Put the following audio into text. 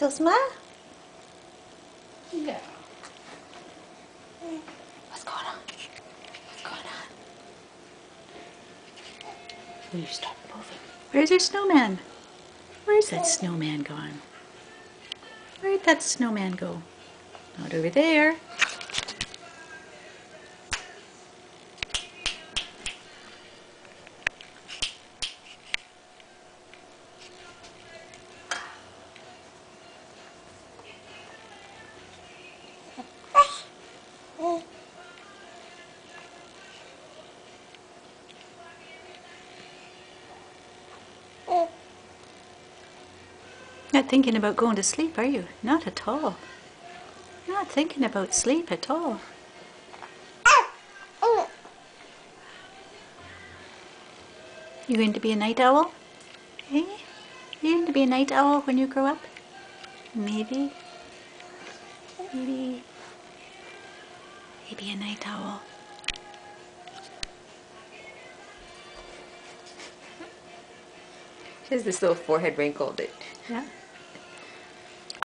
Still smile? Yeah. What's going on? What's going on? Will you stop moving? Where's your snowman? Where's that snowman gone? Where'd that snowman go? Not over there. Not thinking about going to sleep, are you? Not at all. Not thinking about sleep at all. You going to be a night owl? Eh? You going to be a night owl when you grow up? Maybe. Maybe a night owl. She has this little forehead wrinkle that Yeah.